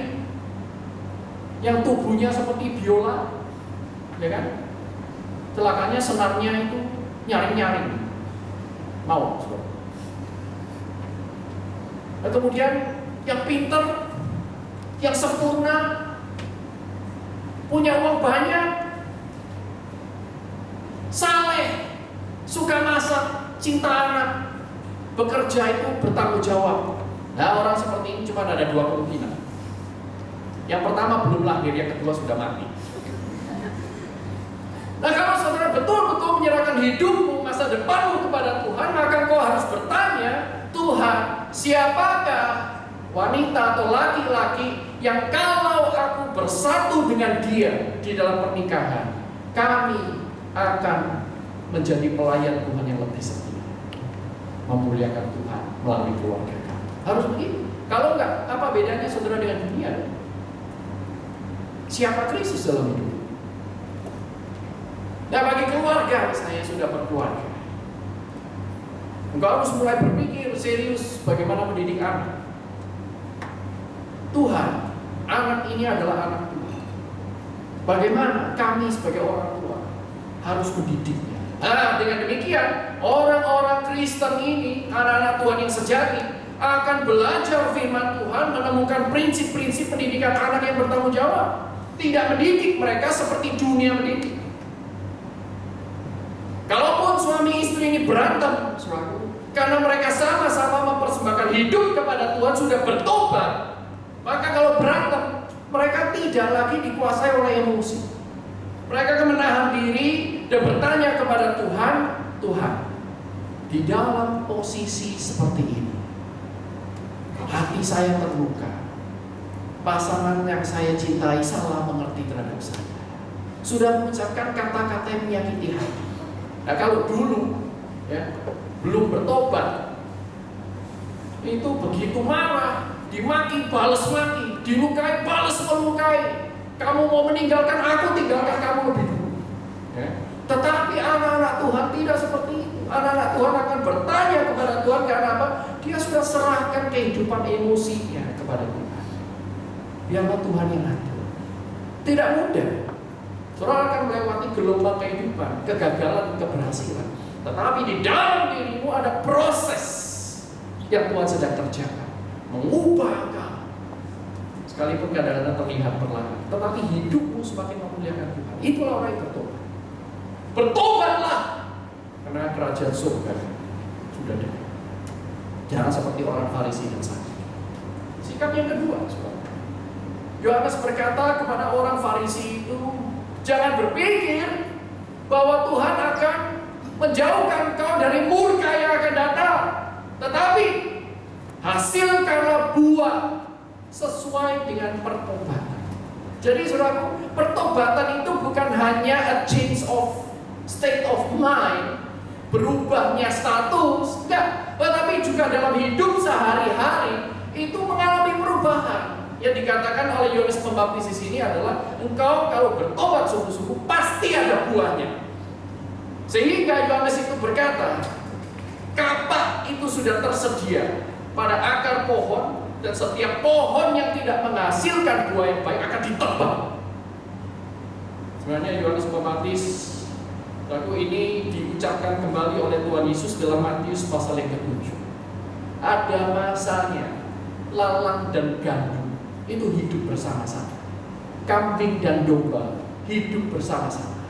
yang tubuhnya seperti biola, ya kan? Celakanya senarnya itu nyaring-nyaring. Mau, saudara. Dan kemudian yang pintar, yang sempurna, punya uang banyak, saleh, suka masak, cinta anak, bekerja itu bertanggung jawab. Nah, orang seperti ini cuma ada dua kemungkinan. Yang pertama belum lahir, yang kedua sudah mati. Nah, kalau saudara betul-betul menyerahkan hidupmu, masa depanmu kepada Tuhan, maka kau harus bertanya, Tuhan, siapakah wanita atau laki-laki yang kalau aku bersatu dengan dia di dalam pernikahan, kami akan menjadi pelayan Tuhan yang lebih setia, memuliakan Tuhan melalui keluarga kami. Harus begitu. Kalau enggak, apa bedanya saudara dengan dunia? Siapa krisis dalam hidup? Nah, bagi keluarga, misalnya sudah berkeluarga, engkau harus mulai berpikir serius bagaimana mendidik anak. Tuhan, anak ini adalah anak Tuhan. Bagaimana kami sebagai orang tua harus mendidiknya. Nah, dengan demikian, orang-orang Kristen ini, anak-anak Tuhan yang sejati, akan belajar firman Tuhan, menemukan prinsip-prinsip pendidikan anak yang bertanggung jawab. Tidak mendidik mereka seperti dunia mendidik. Kalaupun suami istri ini berantem, karena mereka sama-sama mempersembahkan hidup kepada Tuhan, sudah bertobat, maka kalau berantem, mereka tidak lagi dikuasai oleh emosi. Mereka akan menahan diri dan bertanya kepada Tuhan, Tuhan, di dalam posisi seperti ini, hati saya terluka, pasangan yang saya cintai salah mengerti terhadap saya, sudah mengucapkan kata-kata yang menyakiti hati. Nah, kalau dulu ya, belum bertobat, itu begitu marah, dimaki, balas maki, dilukai, balas melukai. Kamu mau meninggalkan aku, tinggalkan kamu lebih dulu. Ya. Tetapi anak-anak Tuhan tidak seperti itu. Anak-anak Tuhan akan bertanya kepada Tuhan karena apa? Dia sudah serahkan kehidupan emosinya kepada Tuhan. Biarlah Tuhan yang atur. Tidak mudah. Saudara akan melewati gelombang kehidupan, kegagalan, keberhasilan. Tetapi di dalam dirimu ada proses yang Tuhan sedang kerjakan, mengubah kamu. Sekalipun kadang-kadang terlihat perlahan, tetapi hidupmu semakin memuliakan Tuhan. Itulah orang yang bertobat. Bertobatlah, karena kerajaan surga sudah dekat. Jangan seperti orang Farisi dan Saduki. Sikap yang kedua, saudara. Yohanes berkata kepada orang Farisi itu, jangan berpikir bahwa Tuhan akan menjauhkan kau dari murka yang akan datang, tetapi hasilkanlah buah sesuai dengan pertobatan. Jadi saudaraku, pertobatan itu bukan hanya a change of state of mind, berubahnya status, enggak, tetapi juga dalam hidup sehari-hari itu mengalami perubahan. Yang dikatakan oleh Yohanes Pembaptis di sini adalah engkau kalau bertobat sungguh-sungguh pasti ada buahnya. Sehingga Yohanes itu berkata, kapak itu sudah tersedia pada akar pohon, dan setiap pohon yang tidak menghasilkan buah yang baik akan ditebang. Sebenarnya Yohanes Pembaptis lagu ini diucapkan kembali oleh Tuhan Yesus dalam Matius pasal yang ke-7. ada masanya. Lalang dan gandum itu hidup bersama-sama. Kambing dan domba hidup bersama-sama.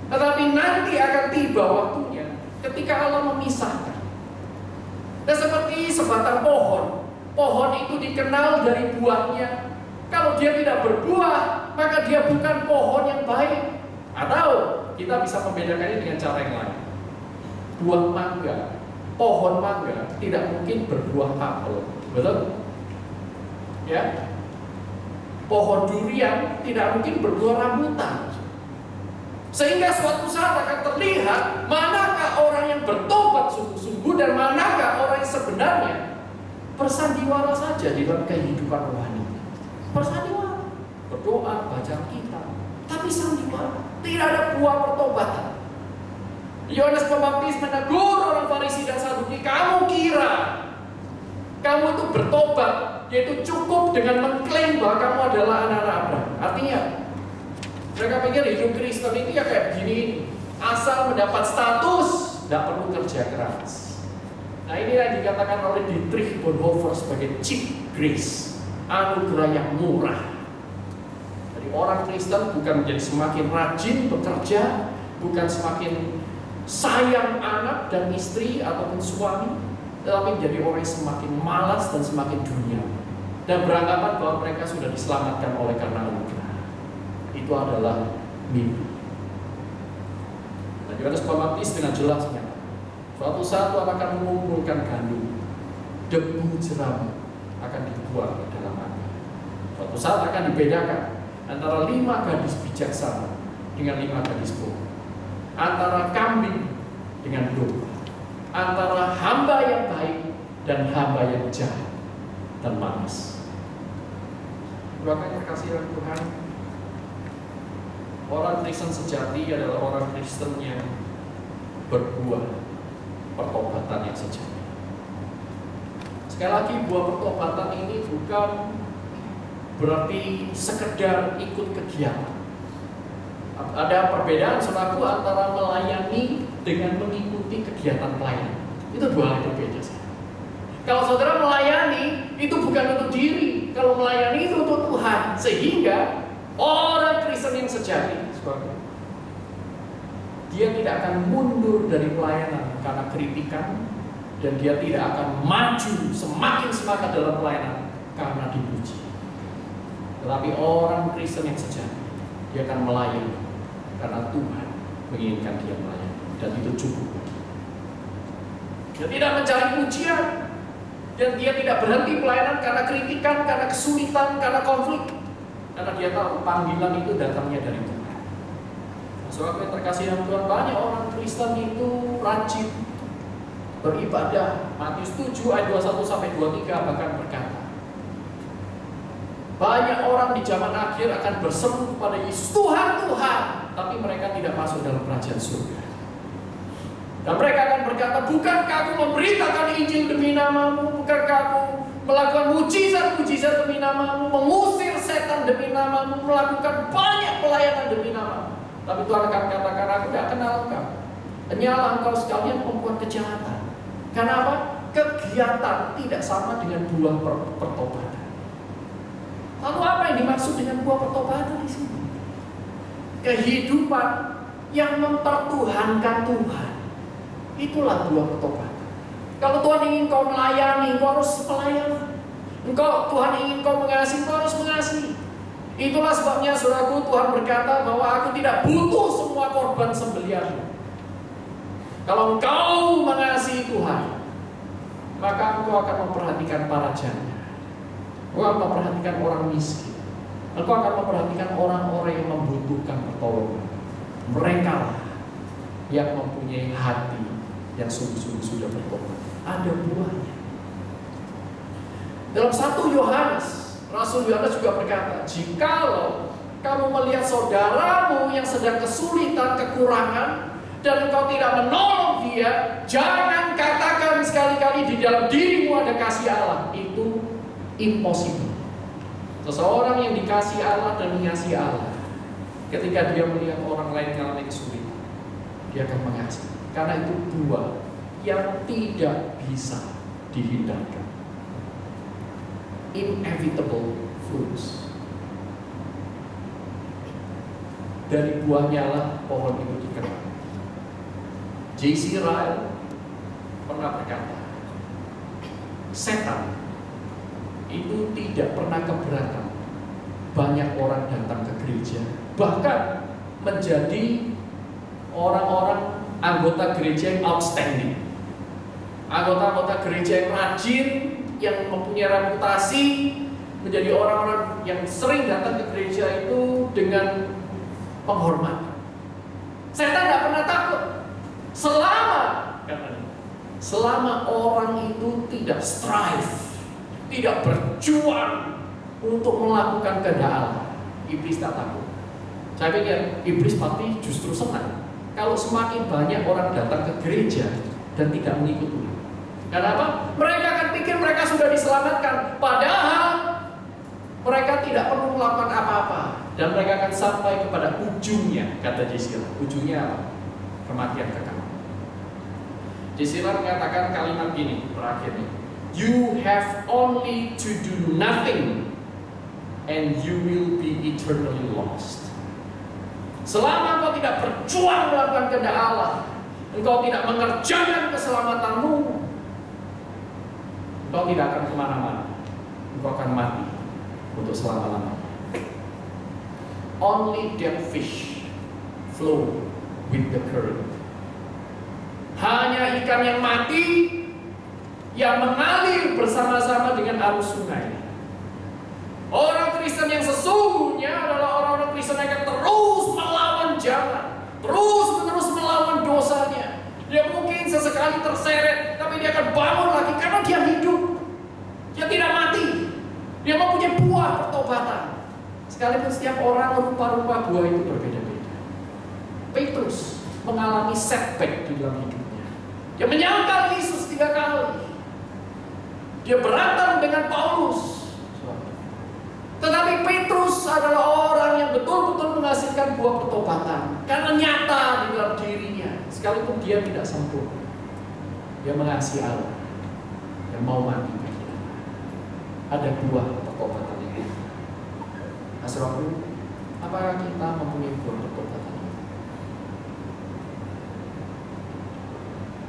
Tetapi nanti akan tiba waktunya ketika Allah memisahkan. Dan seperti sebatang pohon, pohon itu dikenal dari buahnya. Kalau dia tidak berbuah, maka dia bukan pohon yang baik. Atau kita bisa membedakannya dengan cara yang lain. Buah mangga, pohon mangga tidak mungkin berbuah apel, betul? Ya, pohon durian tidak mungkin berbuah rambutan. Sehingga suatu saat akan terlihat manakah orang yang bertobat sungguh-sungguh dan manakah orang yang sebenarnya bersandiwara saja di dalam kehidupan rohani. Bersandiwara, berdoa, baca kitab, tapi sandiwara, tidak ada buah pertobatan. Yohanes Pembaptis menegur orang Farisi dan Saduki, kamu kira kamu itu bertobat, yaitu cukup dengan mengklaim bahwa kamu adalah anak-anak Abraham. Artinya, mereka pikir hidup Kristen itu ya kayak begini, asal mendapat status, tidak perlu kerja keras. Nah, ini yang dikatakan oleh Dietrich Bonhoeffer sebagai cheap grace, anugerah yang murah. Jadi orang Kristen bukan menjadi semakin rajin bekerja, bukan semakin sayang anak dan istri ataupun suami, tetapi menjadi orang yang semakin malas dan semakin dunia, dan beranggapan bahwa mereka sudah diselamatkan oleh karena anugerah. Itu adalah mimpi. Dan Yohanes Pembaptis dengan jelas menyatakan, suatu saat Tuhan akan mengumpulkan gandum, debu jerami akan dibuang ke dalam air. Suatu saat akan dibedakan antara 5 gadis bijaksana dengan 5 gadis bodoh, antara kambing dengan domba, antara hamba yang baik dan hamba yang jahat dan malas. Makanya kasih Tuhan, orang Kristen sejati adalah orang Kristen yang berbuah pertobatan yang sejati. Sekali lagi, buah pertobatan ini bukan berarti sekedar ikut kegiatan. Ada perbedaan saudaraku antara melayani dengan mengikuti kegiatan pelayanan. Itu dua hal yang berbeda. Kalau saudara melayani, itu bukan untuk diri. Kalau melayani itu untuk Tuhan. Sehingga orang Kristen yang sejati, dia tidak akan mundur dari pelayanan karena kritikan, dan dia tidak akan maju semakin semangat dalam pelayanan karena dipuji. Tetapi orang Kristen yang sejati, dia akan melayani karena Tuhan menginginkan dia melayani, dan itu cukup. Dia tidak mencari pujian, dan dia tidak berhenti pelayanan karena kritikan, karena kesulitan, karena konflik, karena dia tahu panggilan itu datangnya dari Tuhan. Saudara yang terkasih dalam Tuhan, banyak orang Kristen itu rajin beribadah. Matius 7 ayat 21-23 bahkan berkata, banyak orang di zaman akhir akan berseru kepada Yesus, Tuhan, Tuhan, tapi mereka tidak masuk dalam kerajaan surga. Dan mereka akan berkata, bukankah aku memberitakan Injil demi namamu? Bukankah aku melakukan mujizat-mujizat demi namamu, mengusir setan demi namamu, melakukan banyak pelayanan demi namamu? Tapi Tuhan akan katakan, aku tidak kenal engkau. Hanyalah engkau sekalian membuat kejahatan. Karena apa? Kegiatan tidak sama dengan buah pertobatan. Lalu apa yang dimaksud dengan buah pertobatan di sini? Kehidupan yang mempertuhankan Tuhan. Itulah buah pertobatan. Kalau Tuhan ingin kau melayani, kau harus melayani. Tuhan ingin kau mengasihi, kau harus mengasihi. Itulah sebabnya saudaraku, Tuhan berkata bahwa aku tidak butuh semua korban sembelihan. Kalau engkau mengasihi Tuhan, maka engkau akan memperhatikan para janda. Engkau akan memperhatikan orang miskin. Engkau akan memperhatikan orang-orang yang membutuhkan pertolongan. Mereka lah yang mempunyai hati yang sungguh-sungguh sudah bertobat. Ada buahnya. Dalam 1 Yohanes, Rasul Yohanes juga berkata, jikalau kamu melihat saudaramu yang sedang kesulitan, kekurangan, dan engkau tidak menolong dia, jangan katakan sekali-kali di dalam dirimu ada kasih Allah. Itu impossible. Seseorang yang dikasih Allah dan mengasihi Allah, ketika dia melihat orang lain mengalami kesulitan, dia akan mengasihi. Karena itu buah yang tidak bisa dihindarkan. Inevitable fruits. Dari buahnya lah pohon itu dikenal. J.C. Ryle pernah berkata, setan itu tidak pernah keberatan banyak orang datang ke gereja, bahkan menjadi orang-orang anggota gereja yang outstanding, anggota-anggota gereja yang rajin, yang mempunyai reputasi, menjadi orang-orang yang sering datang ke gereja itu dengan penghormatan. Setan tidak pernah takut selama orang itu tidak strive, tidak berjuang untuk melakukan kehendak Allah. Iblis tak takut. Saya pikir iblis pasti justru senang kalau semakin banyak orang datang ke gereja dan tidak mengikuti. Kenapa? Mereka akan pikir mereka sudah diselamatkan, padahal mereka tidak perlu melakukan apa-apa dan mereka akan sampai kepada ujungnya. Kata J.C. Ujungnya apa? Kematian kekal. J.C. mengatakan kalimat gini terakhirnya, you have only to do nothing and you will be eternally lost. Selama engkau tidak berjuang melakukan kehendak Allah, engkau tidak mengerjakan keselamatanmu, engkau tidak akan kemana-mana. Engkau akan mati untuk selama-lamanya. Only dead fish flow with the current. Hanya ikan yang mati yang mengalir bersama-sama dengan arus sungai. Orang Kristen yang sesungguhnya adalah orang-orang Kristen yang akan terus melawan jalan, terus-menerus melawan dosanya. Dia mungkin sesekali terseret, tapi dia akan bangun lagi karena dia hidup. Dia tidak mati. Dia mempunyai buah pertobatan. Sekalipun setiap orang rupa-rupa buah itu berbeda-beda. Petrus mengalami setback di dalam hidupnya. Dia menyangkal Yesus 3 kali. Dia berantem dengan Paulus. Tetapi Petrus adalah orang yang betul-betul menghasilkan buah pertobatan karena nyata di dalam dirinya. Sekalipun dia tidak sempurna, dia mengasihi Allah yang mau mati bagi Allah. Ada buah pertobatan ini. Saudaraku, apakah kita mempunyai buah pertobatan ini?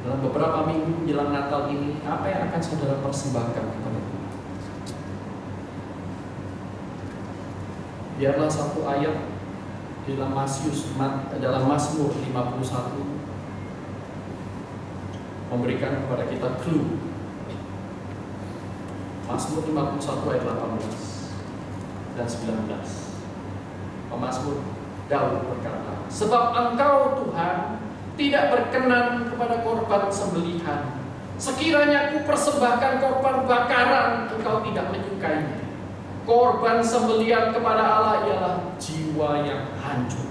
Dalam beberapa minggu menjelang Natal ini, apa yang akan saudara persembahkan kepada Tuhan? Biarlah satu ayat dalam Mazmur 51 memberikan kepada kita clue. Mazmur 51 ayat 18 dan 19. Pemazmur Daud berkata, sebab Engkau Tuhan tidak berkenan kepada korban sembelihan. Sekiranya ku persembahkan korban bakaran, Engkau tidak menyukainya. Korban sembelihan kepada Allah ialah jiwa yang hancur,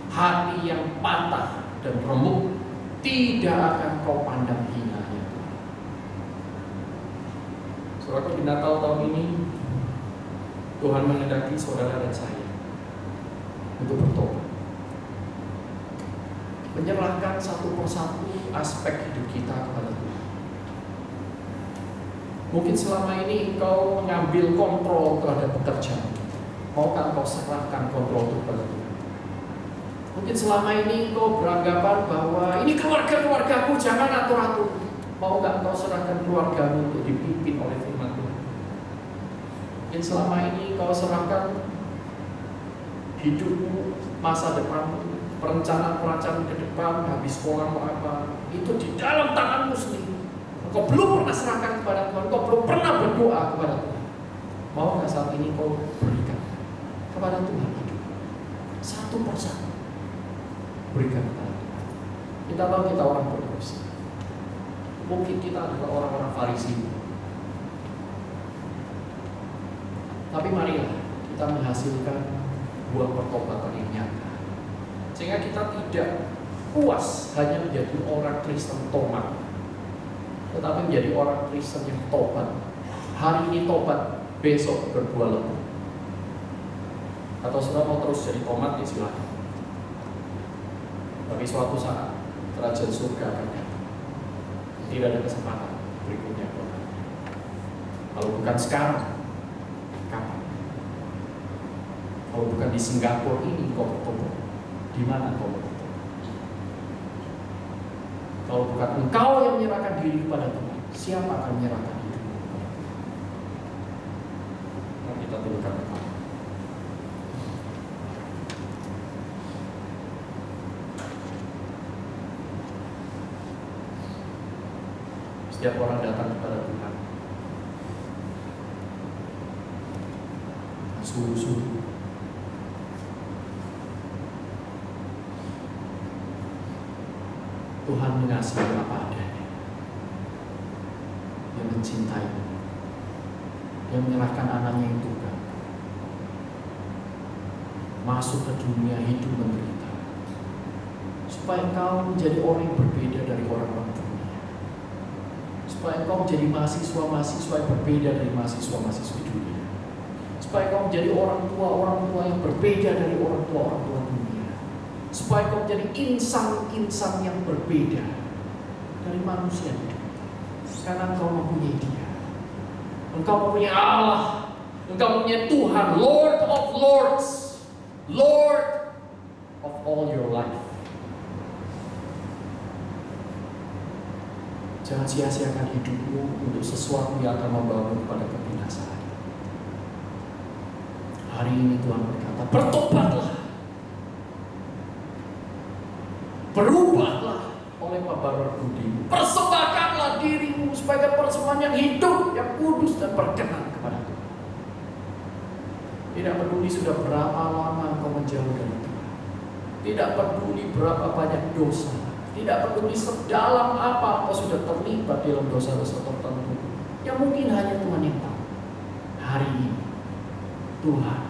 hati yang patah dan remuk, tidak akan kau pandang hinanya. Saudara, di Natal tahun ini Tuhan menghendaki saudara dan saya untuk bertobat, menyerahkan satu persatu aspek hidup kita kepada Tuhan. Mungkin selama ini engkau mengambil kontrol terhadap pekerjaan. Maukah engkau serahkan kontrol itu kepada Tuhan? Mungkin selama ini engkau beranggapan bahwa ini keluarga-keluargaku, jangan atur-atur. Maukah engkau serahkan keluargamu untuk dipimpin oleh firman Tuhan? Mungkin selama ini engkau serahkan hidupmu, masa depanmu, perencanaan ke depan, habis sekolah mau apa, itu di dalam tanganmu sendiri. Kau belum pernah serahkan kepada Tuhan, kau belum pernah berdoa kepada Tuhan. Maukah saat ini kau berikan kepada Tuhan hidup satu persatu? Berikan kepada Tuhan. Kita tahu kita orang berdosa. Mungkin kita adalah orang-orang Farisi. Tapi marilah kita menghasilkan buah pertobatan yang nyata, sehingga kita tidak puas hanya menjadi orang Kristen tomat, tetapi menjadi orang Kristen yang tobat. Hari ini tobat, besok berbuah lebat. Atau sudah mau terus jadi tomat, ya silakan. Tapi suatu saat kerajaan surga akan datang. Tidak ada kesempatan berikutnya. Kalau bukan sekarang, kapan? Kalau bukan di Singapura ini kau bertobat, di mana kau bertobat? Kalau bukan engkau yang menyerahkan diri kepada Tuhan, siapa akan menyerahkan diri kepada Tuhan? Mari kita tundukkan kepala. Setiap orang datang kepada Tuhan, sungguh-sungguh, Tuhan mengasihi apa adanya. Dia mencintai, Dia menyerahkan anaknya yang tunggal masuk ke dunia hidup menderita, supaya engkau menjadi orang yang berbeda dari orang-orang dunia, supaya engkau menjadi mahasiswa-mahasiswa yang berbeda dari mahasiswa-mahasiswa dunia, supaya engkau menjadi orang tua yang berbeda dari orang tua dunia, supaya engkau menjadi insan-insan yang berbeda dari manusia. Karena engkau mempunyai Dia, engkau mempunyai Allah, engkau mempunyai Tuhan, Lord of Lords, Lord of all your life. Jangan sia-siakan hidupmu untuk sesuatu yang akan membawamu kepada kebinasaan. Hari ini Tuhan berkata, bertobatlah, berubahlah oleh pembaruan budimu, persembahkanlah dirimu sebagai persembahan yang hidup, yang kudus dan berkenan kepada Tuhan. Tidak peduli sudah berapa lama engkau menjauh dari Tuhan, tidak peduli berapa banyak dosa, tidak peduli sedalam apa engkau sudah terlibat dalam dosa-dosa tertentu yang mungkin hanya Tuhan yang tahu. Hari ini Tuhan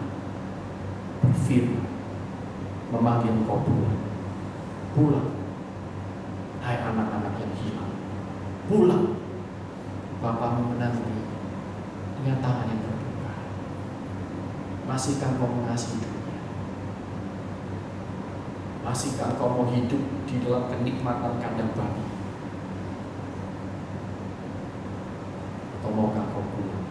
berfirman, memanggil engkau pulang, hai anak-anak yang hilang, pulang. Bapamu menanti dengan tangan yang terbuka. Masihkah engkau mengasihi dunia? Masihkah engkau mau hidup di dalam kenikmatan kandang babi? Atau maukah engkau pulang?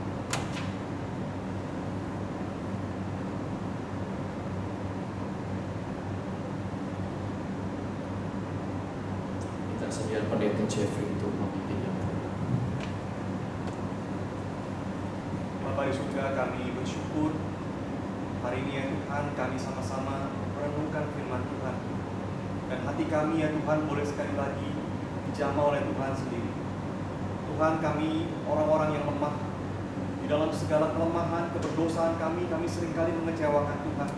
Kita sediakan pendeta Jeffrey untuk memimpin yang pulang. Bapa di surga, kami bersyukur hari ini ya Tuhan, kami sama-sama merenungkan firman Tuhan, dan hati kami ya Tuhan boleh sekali lagi dijamah oleh Tuhan sendiri. Tuhan, kami orang-orang yang lemah, di dalam segala kelemahan, keberdosaan kami seringkali mengecewakan Tuhan.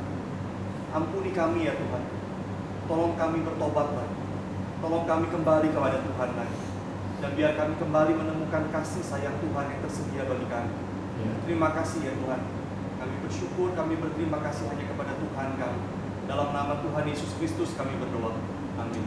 Ampuni kami ya Tuhan, tolong kami bertobat lagi, tolong kami kembali kepada Tuhan lagi, dan biar kami kembali menemukan kasih sayang Tuhan yang tersedia bagi kami. Terima kasih ya Tuhan. Kami bersyukur, kami berterima kasih hanya kepada Tuhan kami. Dalam nama Tuhan Yesus Kristus kami berdoa. Amin.